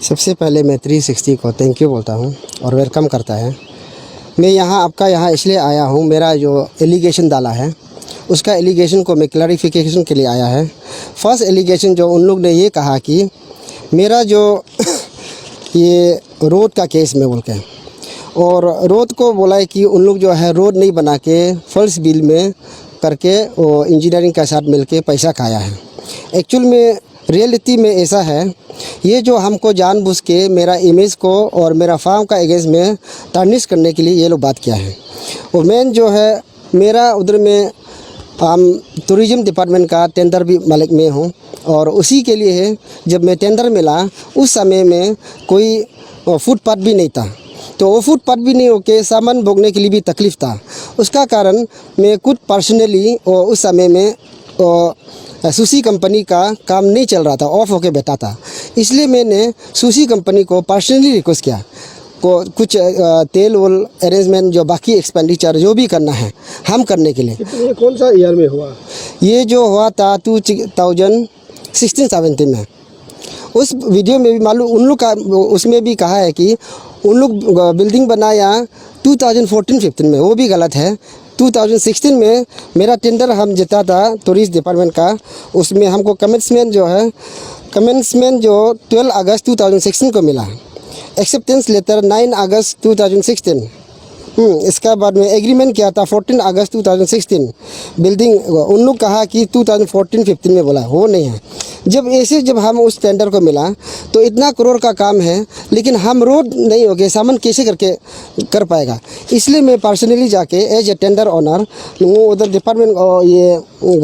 सबसे पहले मैं 360 को थैंक यू बोलता हूँ और वेलकम करता है। मैं आपका यहाँ इसलिए आया हूँ, मेरा जो एलिगेशन डाला है उसका एलिगेशन को मैं क्लैरिफिकेशन के लिए आया है। फर्स्ट एलिगेशन जो उन लोग ने ये कहा कि मेरा जो ये रोड का केस में बोल के, और रोड को बोला है कि उन लोग जो है रोड नहीं बना के फर्स्ट बिल में करके वो इंजीनियरिंग के साथ मिलके पैसा खाया है। एक्चुअल में रियलिटी में ऐसा है, ये जो हमको जानबूझ के मेरा इमेज को और मेरा फार्म का अगेंस्ट में टार्निश करने के लिए ये लोग बात किया है। और मेन जो है मेरा उधर में टूरिज़्म डिपार्टमेंट का टेंडर भी मालिक में हूँ, और उसी के लिए है जब मैं टेंडर मिला उस समय में कोई फुटपाथ भी नहीं था, तो वो फुटपाथ भी नहीं होके सामान भोगने के लिए भी तकलीफ़ था। उसका कारण मैं खुद पर्सनली और उस समय में सुशी कंपनी का काम नहीं चल रहा था, ऑफ होके बैठा था। इसलिए मैंने सुशी कंपनी को पर्सनली रिक्वेस्ट किया को कुछ तेल वोल अरेंजमेंट जो बाकी एक्सपेंडिचर जो भी करना है हम करने के लिए। ये कौन सा ईयर में हुआ? ये जो हुआ था 2016-17 में। उस वीडियो में भी मालूम उन लोग का उसमें भी कहा है कि उन लोग बिल्डिंग बनाया 2014-15 में, वो भी गलत है। 2016 में मेरा टेंडर हम जीता था टूरिस्ट डिपार्टमेंट का, उसमें हमको कमेंसमेंट जो 12 अगस्त 2016 को मिला, एक्सेप्टेंस लेटर 9 अगस्त 2016। इसका बाद में एग्रीमेंट किया था 14 अगस्त 2016। बिल्डिंग उन लोग कहा कि 2014-15 में बोला, वो नहीं है। जब हम उस टेंडर को मिला तो इतना करोड़ का काम है, लेकिन हम रोड नहीं हो गए, सामान कैसे कर पाएगा। इसलिए मैं पर्सनली जाके एज ए टेंडर ओनर वो उधर डिपार्टमेंट और ये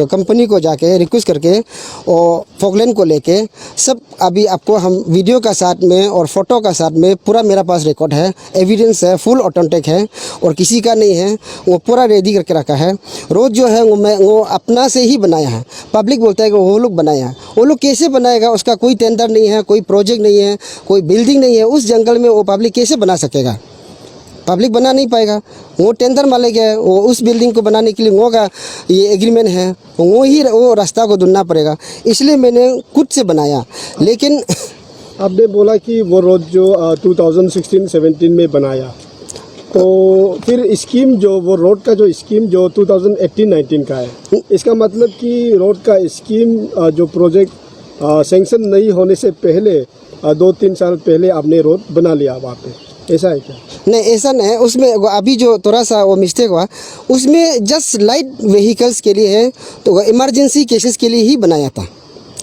कंपनी को जाके रिक्वेस्ट करके और फोकलैंड को लेके सब अभी आपको हम वीडियो का साथ में और फोटो का साथ में पूरा मेरा पास रिकॉर्ड है, एविडेंस है, फुल ऑथेंटिक है और किसी का नहीं है, वो पूरा रेडी करके रखा है। रोड जो है वो अपना से ही बनाया है। पब्लिक बोलता है कि वो लोग बनाया है, वो लोग कैसे बनाएगा? उसका कोई टेंडर नहीं है, कोई प्रोजेक्ट नहीं है, कोई बिल्डिंग नहीं है। उस जंगल में वो पब्लिक कैसे बना सकेगा? पब्लिक बना नहीं पाएगा। वो टेंडर मालिक है, वो उस बिल्डिंग को बनाने के लिए वो का ये एग्रीमेंट है, वो रास्ता को ढूंढना पड़ेगा। इसलिए मैंने खुद से बनाया। लेकिन आपने बोला कि वो रोड जो 2016-17 में बनाया, तो फिर स्कीम जो वो रोड का जो स्कीम जो 2018-19 का है, इसका मतलब कि रोड का स्कीम जो प्रोजेक्ट सैंक्शन नहीं होने से पहले 2-3 साल पहले आपने रोड बना लिया वहाँ पे, ऐसा है क्या? नहीं, ऐसा नहीं है। उसमें अभी जो थोड़ा सा वो मिस्टेक हुआ, उसमें जस्ट लाइट व्हीकल्स के लिए है, तो इमरजेंसी केसेस के लिए ही बनाया था।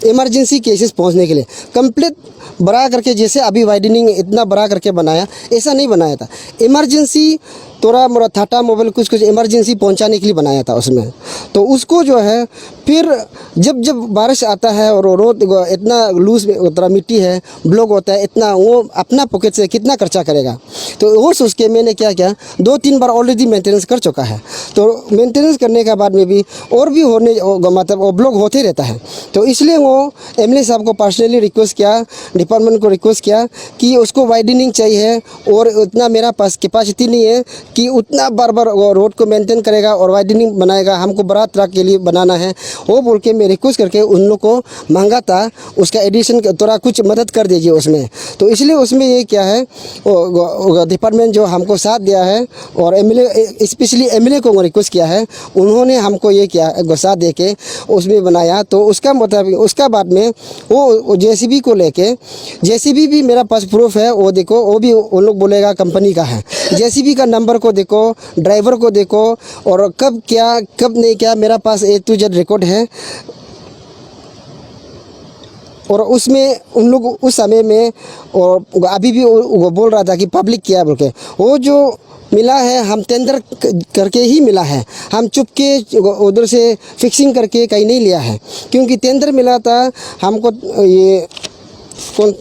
इमरजेंसी केसेस पहुंचने के लिए कंप्लीट बड़ा करके, जैसे अभी वाइडनिंग इतना बड़ा करके बनाया, ऐसा नहीं बनाया था। इमरजेंसी थोड़ा मोड़ा टाटा मोबाइल कुछ इमरजेंसी पहुंचाने के लिए बनाया था उसमें। तो उसको जो है फिर जब बारिश आता है और रोड इतना लूज उतना मिट्टी है, ब्लॉक होता है, इतना वो अपना पॉकेट से कितना खर्चा करेगा। तो वो सोच के मैंने क्या किया, 2-3 बार ऑलरेडी मेंटेनेंस कर चुका है। तो मेंटेनेंस करने के बाद में भी और भी होने मतलब वो ब्लॉक होते रहता है। तो इसलिए वो एमएलए साहब को पर्सनली रिक्वेस्ट किया, डिपार्टमेंट को रिक्वेस्ट किया कि उसको वाइडनिंग चाहिए, और उतना मेरा पास कैपेसिटी नहीं है कि उतना बार वो रोड को मेंटेन करेगा और वाइडनिंग बनाएगा, हमको बड़ा ट्रक के लिए बनाना है। वो बोल के मैं रिक्वेस्ट करके उन लोग को मांगा था, उसका एडिशन थोड़ा कुछ मदद कर दीजिए उसमें। तो इसलिए उसमें ये क्या है, डिपार्टमेंट जो हमको साथ दिया है और एमएलए स्पेशली एमएलए को रिक्वेस्ट किया है, उन्होंने हमको ये किया साथ दे के उसमें बनाया। तो उसका मतलब उसका बाद में वो जेसीबी को लेके, जेसीबी भी मेरा पास प्रूफ है, वो देखो, वो भी उन लोग बोलेगा कंपनी का है। जेसीबी का नंबर को देखो, ड्राइवर को देखो, और कब क्या कब नहीं क्या, मेरा पास A to Z रिकॉर्ड है। और उसमें उन लोग उस समय में और अभी भी वो बोल रहा था कि पब्लिक किया बोल के, वो जो मिला है हम टेंडर करके ही मिला है, हम चुपके उधर से फिक्सिंग करके कहीं नहीं लिया है। क्योंकि टेंडर मिला था हमको, ये कौन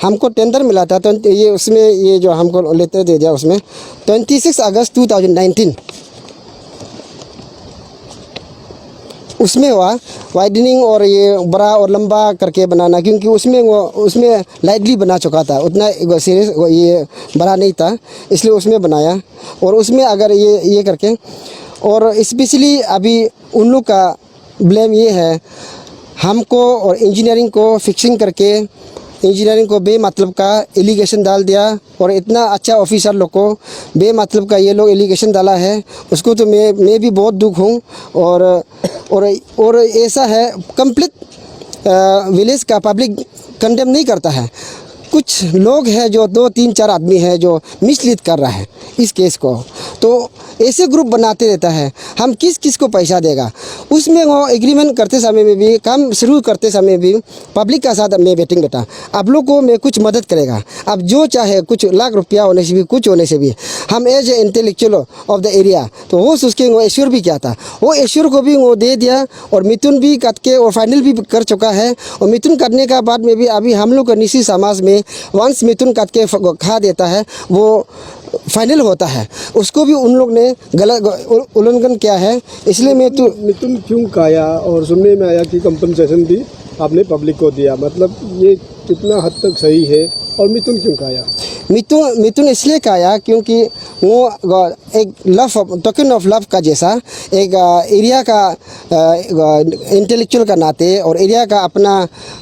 हमको टेंडर मिला था, तो ये उसमें ये जो हमको लेटर दे दिया उसमें 26 अगस्त 2019। उसमें हुआ वाइडनिंग और ये बड़ा और लंबा करके बनाना, क्योंकि उसमें लाइटली बना चुका था, उतना सीरियस ये बड़ा नहीं था, इसलिए उसमें बनाया। और उसमें अगर ये करके, और स्पेशली अभी उन लोग का ब्लेम ये है, हमको और इंजीनियरिंग को फिक्सिंग करके इंजीनियरिंग को बेमतलब का एलिगेशन डाल दिया, और इतना अच्छा ऑफिसर लोग को बेमतलब का ये लोग एलिगेशन डाला है, उसको तो मैं भी बहुत दुख हूँ। और ऐसा है, कंप्लीट विलेज का पब्लिक कंडेम नहीं करता है। कुछ लोग हैं जो 2-3-4 आदमी है जो मिसलीड कर रहा है इस केस को, तो ऐसे ग्रुप बनाते रहता है। हम किस को पैसा देगा, उसमें वो एग्रीमेंट करते समय में भी, काम शुरू करते समय भी पब्लिक का साथ मैं बैटिंग बेटा, आप लोग को मैं कुछ मदद करेगा, अब जो चाहे कुछ लाख रुपया होने से भी, कुछ होने से भी, हम as a intellectual of the area, तो वो सोच के वो एश्योर भी क्या था, वो एश्योर को भी वो दे दिया, और मिथुन भी काट के और फाइनल भी कर चुका है। और मिथुन काटने का बाद में भी अभी हम लोग का निशी समाज में वंस मिथुन काट के खा देता है, वो फाइनल होता है, उसको भी उन लोग ने गलत उल्लंघन किया है। इसलिए मैं तो मिथुन क्यों खाया, और सुनने में आया कि कंपनसेशन भी आपने पब्लिक को दिया, मतलब ये कितना हद तक सही है, और मिथुन क्यों खाया? मिथुन इसलिए खाया क्योंकि वो एक लव, टोकन ऑफ लव का जैसा एक एरिया का इंटेलेक्चुअल का नाते, और एरिया का अपना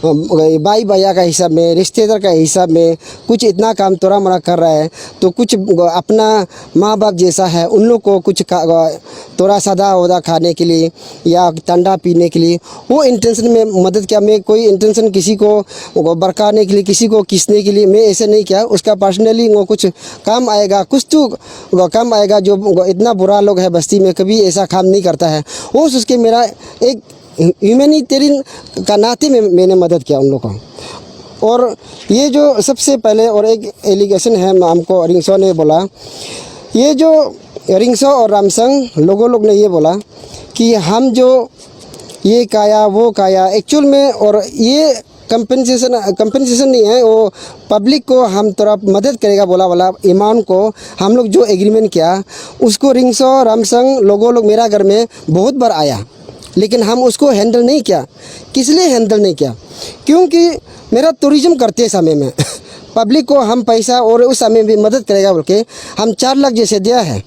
भाई भैया का हिसाब में, रिश्तेदार का हिसाब में कुछ इतना काम तोड़ा मरा कर रहा है, तो कुछ अपना माँ बाप जैसा है, उन लोग को कुछ तोड़ा सादा वदा खाने के लिए या ठंडा पीने के लिए, वो इंटेंशन में मदद किया। मैं कोई इंटेंशन किसी को बरकाने के लिए, किसी को किसने के लिए मैं ऐसे नहीं किया। उसका पर्सनली वो कुछ काम आएगा, कुछ तो काम आएगा, जो इतना बुरा लोग है बस्ती में कभी ऐसा काम नहीं करता है, वो उसके मेरा एक ह्यूमैनिटेरियन का नाते में मैंने मदद किया उन लोगों को। और ये जो सबसे पहले और एक एलिगेशन है, हमको रिंगसो ने बोला, ये जो रिंगसो और रामसंग लोग ने ये बोला कि हम जो ये काया वो काया एक्चुअल में, और ये कंपनसेशन नहीं है, वो पब्लिक को हम थोड़ा मदद करेगा बोला वाला अमाउंट को हम लोग जो एग्रीमेंट किया, उसको रिंगसो रामसंग लोग मेरा घर में बहुत बार आया, लेकिन हम उसको हैंडल नहीं किया। किस लिए हैंडल नहीं किया? क्योंकि मेरा टूरिज्म करते समय में पब्लिक को हम पैसा और उस समय भी मदद करेगा बोल के हम 4 लाख जैसे दिया है,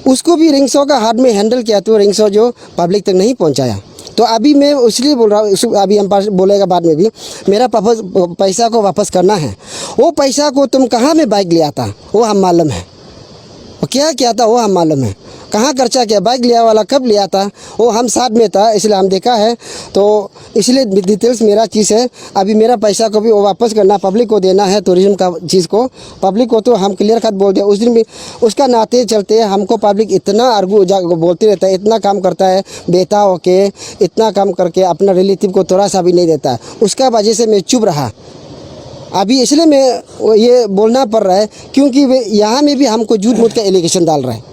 उसको भी रिंगसो का हाथ में हैंडल किया, तो रिंगसो जो पब्लिक तक नहीं पहुंचाया। तो अभी मैं इसलिए बोल रहा हूँ, अभी हम बोलेगा बाद में भी, मेरा पैसा को वापस करना है। वो पैसा को तुम कहाँ में बाइक लिया था वो हम मालूम है, क्या किया था वो हम मालूम है, कहाँ खर्चा किया, बाइक लिया वाला कब लिया था वो हम साथ में था, इसलिए हम देखा है। तो इसलिए डिटेल्स मेरा चीज़ है। अभी मेरा पैसा को भी वो वापस करना, पब्लिक को देना है, टूरिज्म का चीज़ को पब्लिक को तो हम क्लियर कट बोल दिया उस दिन भी। उसका नाते चलते हमको पब्लिक इतना बोलते रहता है, इतना काम करता है बेटा होके, इतना काम करके अपना रिलेटिव को थोड़ा सा भी नहीं देता है, उसका वजह से मैं चुप रहा। अभी इसलिए मैं ये बोलना पड़ रहा है क्योंकि वे यहाँ में भी हमको झूठ मूठ का एलिगेशन डाल रहा है।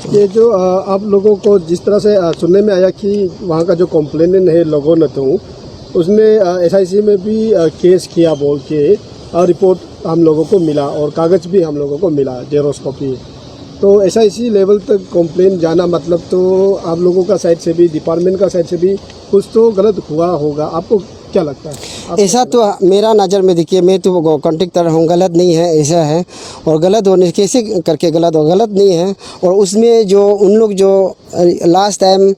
ये जो आप लोगों को जिस तरह से सुनने में आया कि वहाँ का जो कंप्लेनेंट है लोगों ने, तो उसने SIC में भी केस किया बोल के रिपोर्ट हम लोगों को मिला, और कागज़ भी हम लोगों को मिला, जेरोक्स कॉपी। तो SIC लेवल तक कंप्लेन जाना मतलब तो आप लोगों का साइड से भी, डिपार्टमेंट का साइड से भी कुछ तो गलत हुआ होगा, आपको क्या लगता है? ऐसा तो मेरा नज़र में देखिए, मैं तो कॉन्ट्रैक्टर हूँ, गलत नहीं है, ऐसा है। और गलत होने कैसे करके गलत हो, गलत नहीं है। और उसमें जो उन लोग जो लास्ट टाइम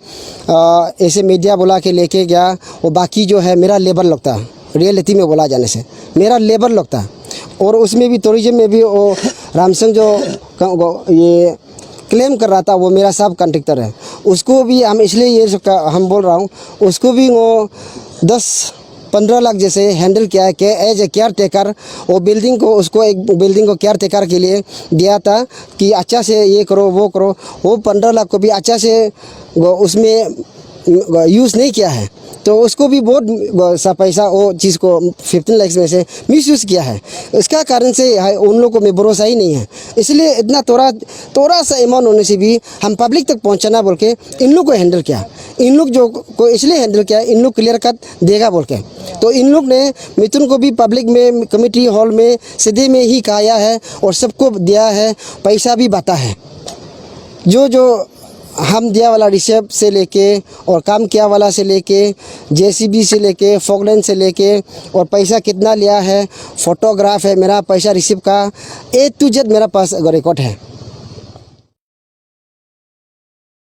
ऐसे मीडिया बुला के लेके गया, वो बाकी जो है मेरा लेबर लगता, रियलिटी में बोला जाने से मेरा लेबर लगता। और उसमें भी टूरिज्म में भी वो रामसंग जो ये क्लेम कर रहा था वो मेरा सब कॉन्ट्रैक्टर है, उसको भी हम इसलिए ये हम बोल रहा हूँ, उसको भी वो 10-15 लाख जैसे हैंडल किया है कि एज ए केयर टेकर वो बिल्डिंग को, उसको एक बिल्डिंग को केयर टेकर के लिए दिया था कि अच्छा से ये करो वो करो। वो 15 लाख को भी अच्छा से उसमें यूज़ नहीं किया है, तो उसको भी बहुत सा पैसा वो चीज़ को 15 लाख में से मिसयूज़ किया है। इसका कारण से उन लोगों को में भरोसा ही नहीं है। इसलिए इतना थोड़ा सा अमाउंट होने से भी हम पब्लिक तक पहुंचाना बोल के इन लोग को हैंडल किया। इन लोग जो को इसलिए हैंडल किया, इन लोग क्लियर कट देगा बोल के, तो इन लोग ने मिथुन को भी पब्लिक में कमेटी हॉल में सीधे में ही खाया है और सबको दिया है, पैसा भी बांटा है। जो हम दिया वाला रिसिप्ट से लेके और काम किया वाला से लेके जेसीबी से लेके फॉकलैंड से लेके और पैसा कितना लिया है, फोटोग्राफ है मेरा, पैसा रिसिप्ट का A to Z मेरा पास रिकॉर्ड है।